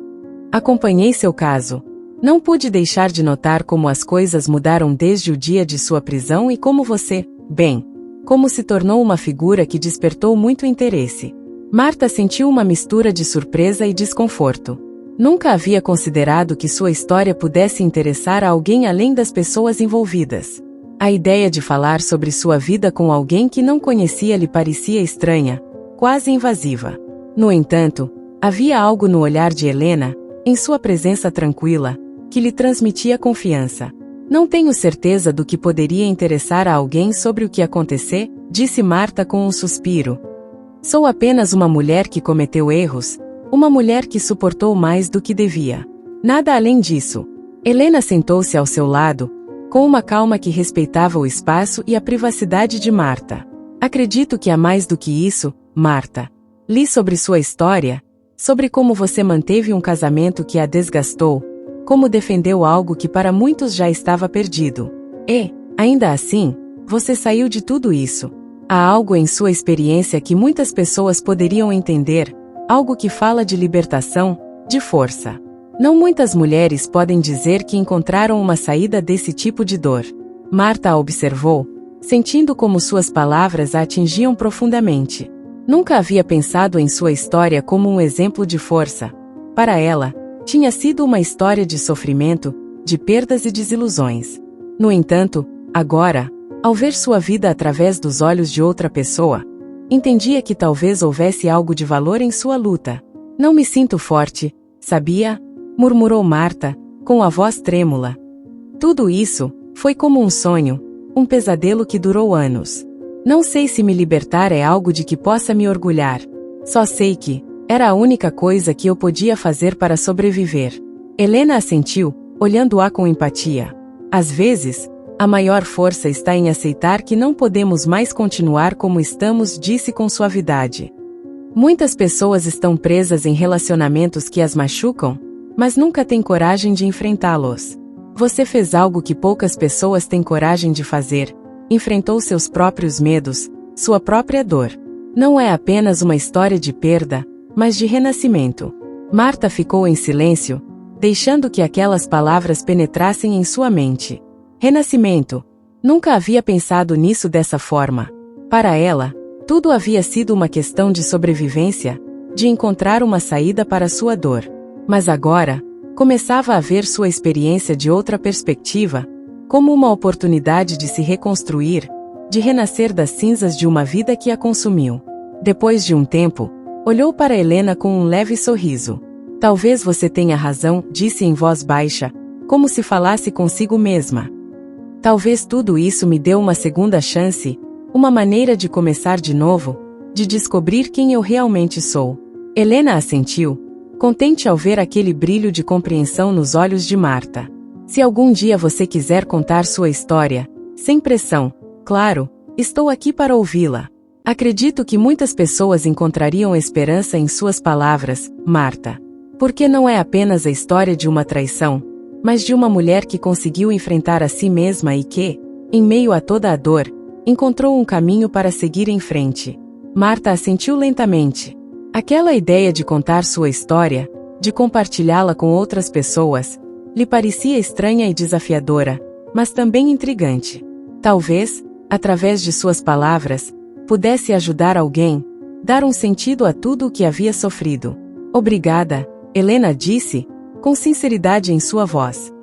Acompanhei seu caso. Não pude deixar de notar como as coisas mudaram desde o dia de sua prisão e como você, bem, como se tornou uma figura que despertou muito interesse. Marta sentiu uma mistura de surpresa e desconforto. Nunca havia considerado que sua história pudesse interessar a alguém além das pessoas envolvidas. A ideia de falar sobre sua vida com alguém que não conhecia lhe parecia estranha, quase invasiva. No entanto, havia algo no olhar de Helena, em sua presença tranquila, que lhe transmitia confiança. Não tenho certeza do que poderia interessar a alguém sobre o que acontecer, disse Marta com um suspiro. Sou apenas uma mulher que cometeu erros, uma mulher que suportou mais do que devia. Nada além disso. Helena sentou-se ao seu lado, com uma calma que respeitava o espaço e a privacidade de Marta. Acredito que há mais do que isso, Marta. Li sobre sua história, sobre como você manteve um casamento que a desgastou, como defendeu algo que para muitos já estava perdido. E, ainda assim, você saiu de tudo isso. Há algo em sua experiência que muitas pessoas poderiam entender, algo que fala de libertação, de força. Não muitas mulheres podem dizer que encontraram uma saída desse tipo de dor. Marta a observou, sentindo como suas palavras a atingiam profundamente. Nunca havia pensado em sua história como um exemplo de força. Para ela, tinha sido uma história de sofrimento, de perdas e desilusões. No entanto, agora, ao ver sua vida através dos olhos de outra pessoa, entendia que talvez houvesse algo de valor em sua luta. Não me sinto forte, sabia? Murmurou Marta, com a voz trêmula. Tudo isso foi como um sonho, um pesadelo que durou anos. Não sei se me libertar é algo de que possa me orgulhar. Só sei que era a única coisa que eu podia fazer para sobreviver. Helena assentiu, olhando-a com empatia. Às vezes, a maior força está em aceitar que não podemos mais continuar como estamos, disse com suavidade. Muitas pessoas estão presas em relacionamentos que as machucam, mas nunca têm coragem de enfrentá-los. Você fez algo que poucas pessoas têm coragem de fazer, enfrentou seus próprios medos, sua própria dor. Não é apenas uma história de perda, mas de renascimento. Marta ficou em silêncio, deixando que aquelas palavras penetrassem em sua mente. Renascimento. Nunca havia pensado nisso dessa forma. Para ela, tudo havia sido uma questão de sobrevivência, de encontrar uma saída para sua dor. Mas agora, começava a ver sua experiência de outra perspectiva, como uma oportunidade de se reconstruir, de renascer das cinzas de uma vida que a consumiu. Depois de um tempo, olhou para Helena com um leve sorriso. Talvez você tenha razão, disse em voz baixa, como se falasse consigo mesma. Talvez tudo isso me deu uma segunda chance, uma maneira de começar de novo, de descobrir quem eu realmente sou. Helena assentiu, contente ao ver aquele brilho de compreensão nos olhos de Marta. Se algum dia você quiser contar sua história, sem pressão, claro, estou aqui para ouvi-la. Acredito que muitas pessoas encontrariam esperança em suas palavras, Marta. Porque não é apenas a história de uma traição, mas de uma mulher que conseguiu enfrentar a si mesma e que, em meio a toda a dor, encontrou um caminho para seguir em frente. Marta assentiu lentamente. Aquela ideia de contar sua história, de compartilhá-la com outras pessoas, lhe parecia estranha e desafiadora, mas também intrigante. Talvez, através de suas palavras, pudesse ajudar alguém, dar um sentido a tudo o que havia sofrido. Obrigada, Helena disse, com sinceridade em sua voz.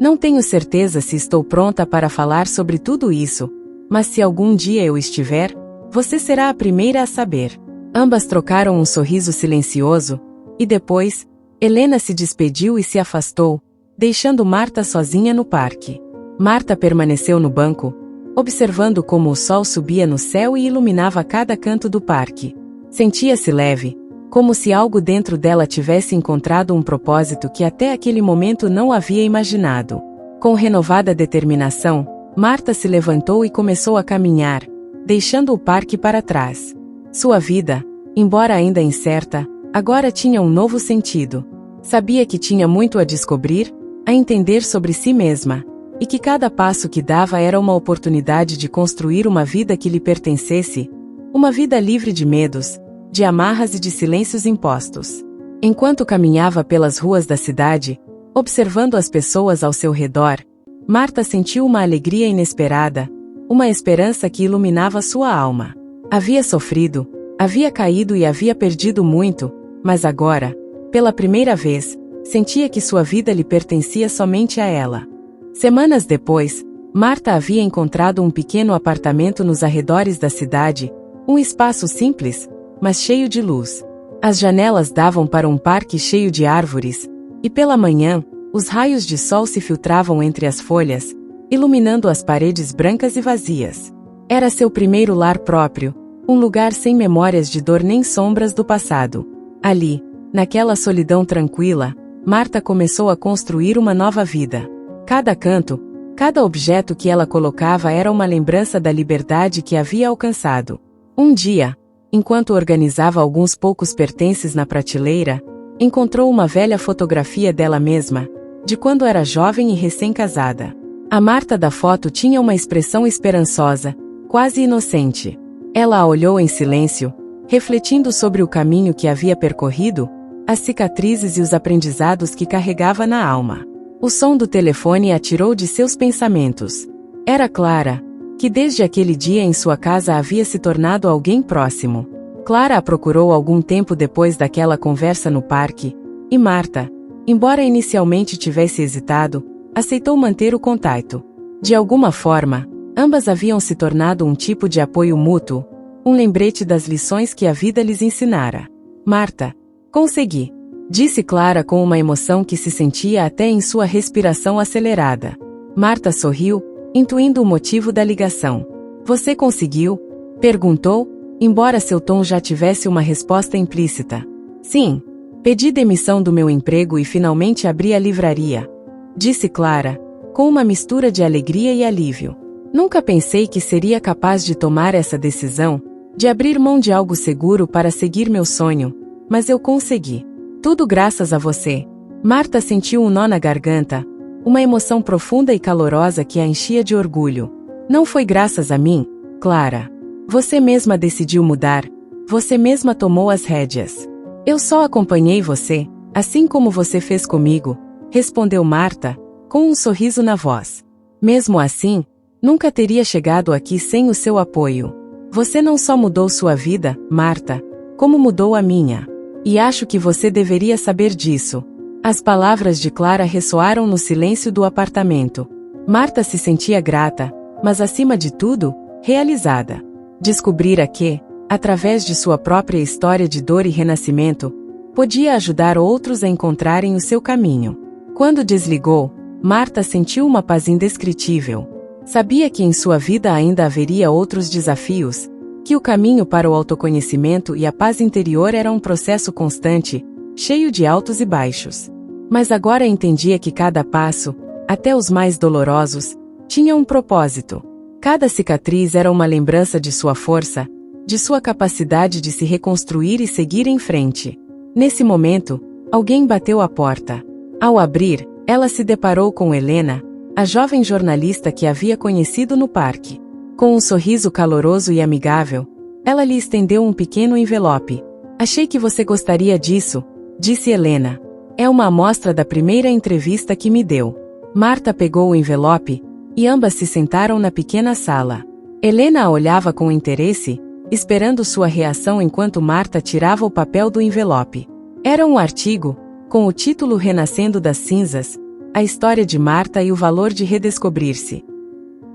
Não tenho certeza se estou pronta para falar sobre tudo isso, mas se algum dia eu estiver, você será a primeira a saber. Ambas trocaram um sorriso silencioso, e depois, Helena se despediu e se afastou, deixando Marta sozinha no parque. Marta permaneceu no banco, observando como o sol subia no céu e iluminava cada canto do parque. Sentia-se leve, como se algo dentro dela tivesse encontrado um propósito que até aquele momento não havia imaginado. Com renovada determinação, Marta se levantou e começou a caminhar, deixando o parque para trás. Sua vida, embora ainda incerta, agora tinha um novo sentido. Sabia que tinha muito a descobrir, a entender sobre si mesma, e que cada passo que dava era uma oportunidade de construir uma vida que lhe pertencesse, uma vida livre de medos, de amarras e de silêncios impostos. Enquanto caminhava pelas ruas da cidade, observando as pessoas ao seu redor, Marta sentiu uma alegria inesperada, uma esperança que iluminava sua alma. Havia sofrido, havia caído e havia perdido muito, mas agora, pela primeira vez, sentia que sua vida lhe pertencia somente a ela. Semanas depois, Marta havia encontrado um pequeno apartamento nos arredores da cidade, um espaço simples, mas cheio de luz. As janelas davam para um parque cheio de árvores, e pela manhã, os raios de sol se filtravam entre as folhas, iluminando as paredes brancas e vazias. Era seu primeiro lar próprio, um lugar sem memórias de dor nem sombras do passado. Ali, naquela solidão tranquila, Marta começou a construir uma nova vida. Cada canto, cada objeto que ela colocava era uma lembrança da liberdade que havia alcançado. Um dia, enquanto organizava alguns poucos pertences na prateleira, encontrou uma velha fotografia dela mesma, de quando era jovem e recém-casada. A Marta da foto tinha uma expressão esperançosa, quase inocente. Ela a olhou em silêncio, refletindo sobre o caminho que havia percorrido, as cicatrizes e os aprendizados que carregava na alma. O som do telefone a tirou de seus pensamentos. Era Clara, que desde aquele dia em sua casa havia se tornado alguém próximo. Clara a procurou algum tempo depois daquela conversa no parque, e Marta, embora inicialmente tivesse hesitado, aceitou manter o contato. De alguma forma, ambas haviam se tornado um tipo de apoio mútuo, um lembrete das lições que a vida lhes ensinara. Marta, consegui, disse Clara com uma emoção que se sentia até em sua respiração acelerada. Marta sorriu, intuindo o motivo da ligação. Você conseguiu? Perguntou, embora seu tom já tivesse uma resposta implícita. Sim, pedi demissão do meu emprego e finalmente abri a livraria, disse Clara, com uma mistura de alegria e alívio. Nunca pensei que seria capaz de tomar essa decisão, de abrir mão de algo seguro para seguir meu sonho, mas eu consegui. Tudo graças a você. Marta sentiu um nó na garganta, uma emoção profunda e calorosa que a enchia de orgulho. Não foi graças a mim, Clara. Você mesma decidiu mudar, você mesma tomou as rédeas. Eu só acompanhei você, assim como você fez comigo, respondeu Marta, com um sorriso na voz. Mesmo assim, nunca teria chegado aqui sem o seu apoio. Você não só mudou sua vida, Marta, como mudou a minha. E acho que você deveria saber disso. As palavras de Clara ressoaram no silêncio do apartamento. Marta se sentia grata, mas acima de tudo, realizada. Descobrira que, através de sua própria história de dor e renascimento, podia ajudar outros a encontrarem o seu caminho. Quando desligou, Marta sentiu uma paz indescritível. Sabia que em sua vida ainda haveria outros desafios, que o caminho para o autoconhecimento e a paz interior era um processo constante, cheio de altos e baixos. Mas agora entendia que cada passo, até os mais dolorosos, tinha um propósito. Cada cicatriz era uma lembrança de sua força, de sua capacidade de se reconstruir e seguir em frente. Nesse momento, alguém bateu à porta. Ao abrir, ela se deparou com Helena, a jovem jornalista que havia conhecido no parque. Com um sorriso caloroso e amigável, ela lhe estendeu um pequeno envelope. Achei que você gostaria disso, disse Helena. É uma amostra da primeira entrevista que me deu. Marta pegou o envelope, e ambas se sentaram na pequena sala. Helena a olhava com interesse, esperando sua reação enquanto Marta tirava o papel do envelope. Era um artigo, com o título Renascendo das Cinzas, a história de Marta e o valor de redescobrir-se.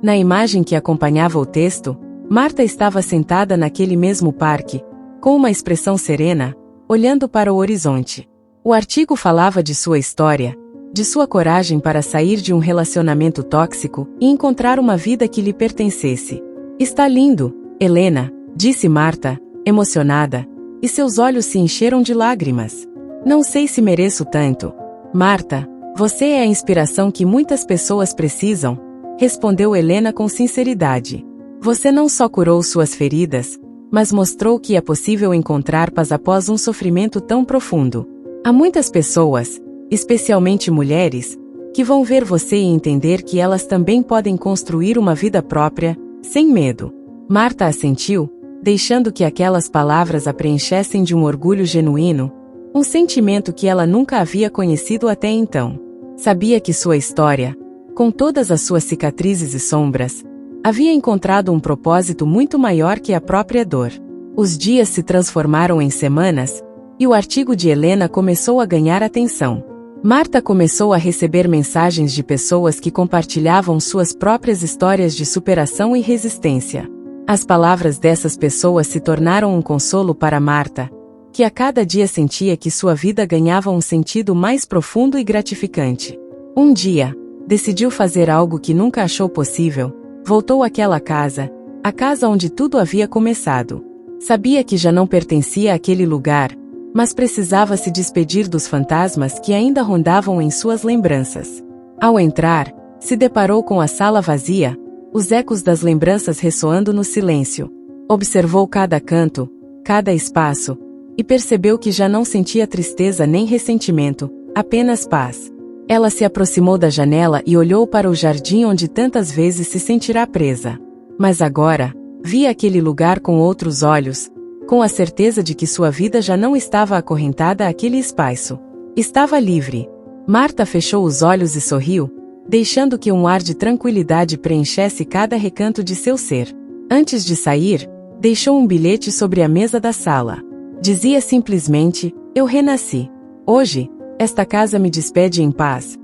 Na imagem que acompanhava o texto, Marta estava sentada naquele mesmo parque, com uma expressão serena, olhando para o horizonte. O artigo falava de sua história, de sua coragem para sair de um relacionamento tóxico e encontrar uma vida que lhe pertencesse. Está lindo, Helena, disse Marta, emocionada, e seus olhos se encheram de lágrimas. Não sei se mereço tanto. Marta, você é a inspiração que muitas pessoas precisam, respondeu Helena com sinceridade. Você não só curou suas feridas, mas mostrou que é possível encontrar paz após um sofrimento tão profundo. Há muitas pessoas, especialmente mulheres, que vão ver você e entender que elas também podem construir uma vida própria, sem medo. Marta assentiu, deixando que aquelas palavras a preenchessem de um orgulho genuíno, um sentimento que ela nunca havia conhecido até então. Sabia que sua história, com todas as suas cicatrizes e sombras, havia encontrado um propósito muito maior que a própria dor. Os dias se transformaram em semanas, e o artigo de Helena começou a ganhar atenção. Marta começou a receber mensagens de pessoas que compartilhavam suas próprias histórias de superação e resistência. As palavras dessas pessoas se tornaram um consolo para Marta, que a cada dia sentia que sua vida ganhava um sentido mais profundo e gratificante. Um dia, decidiu fazer algo que nunca achou possível, voltou àquela casa, a casa onde tudo havia começado. Sabia que já não pertencia àquele lugar, mas precisava se despedir dos fantasmas que ainda rondavam em suas lembranças. Ao entrar, se deparou com a sala vazia, os ecos das lembranças ressoando no silêncio. Observou cada canto, cada espaço, e percebeu que já não sentia tristeza nem ressentimento, apenas paz. Ela se aproximou da janela e olhou para o jardim onde tantas vezes se sentirá presa. Mas agora, via aquele lugar com outros olhos, com a certeza de que sua vida já não estava acorrentada àquele espaço. Estava livre. Marta fechou os olhos e sorriu, deixando que um ar de tranquilidade preenchesse cada recanto de seu ser. Antes de sair, deixou um bilhete sobre a mesa da sala. Dizia simplesmente, eu renasci. Hoje, esta casa me despede em paz.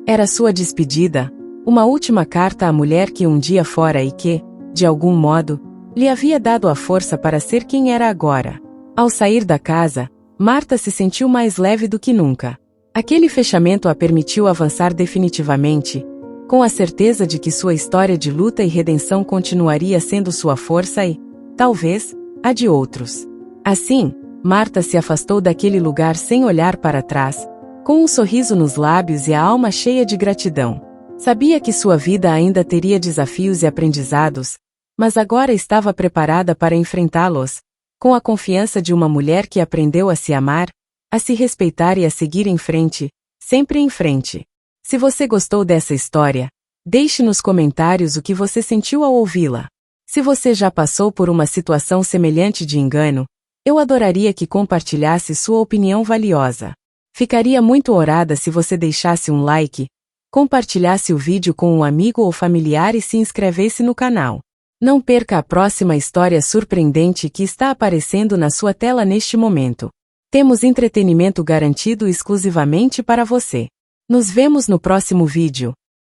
Era sua despedida, uma última carta à mulher que um dia fora e que, de algum modo, lhe havia dado a força para ser quem era agora. Ao sair da casa, Marta se sentiu mais leve do que nunca. Aquele fechamento a permitiu avançar definitivamente, com a certeza de que sua história de luta e redenção continuaria sendo sua força e, talvez, a de outros. Assim, Marta se afastou daquele lugar sem olhar para trás, com um sorriso nos lábios e a alma cheia de gratidão. Sabia que sua vida ainda teria desafios e aprendizados, mas agora estava preparada para enfrentá-los, com a confiança de uma mulher que aprendeu a se amar, a se respeitar e a seguir em frente, sempre em frente. Se você gostou dessa história, deixe nos comentários o que você sentiu ao ouvi-la. Se você já passou por uma situação semelhante de engano, eu adoraria que compartilhasse sua opinião valiosa. Ficaria muito honrada se você deixasse um like, compartilhasse o vídeo com um amigo ou familiar e se inscrevesse no canal. Não perca a próxima história surpreendente que está aparecendo na sua tela neste momento. Temos entretenimento garantido exclusivamente para você. Nos vemos no próximo vídeo.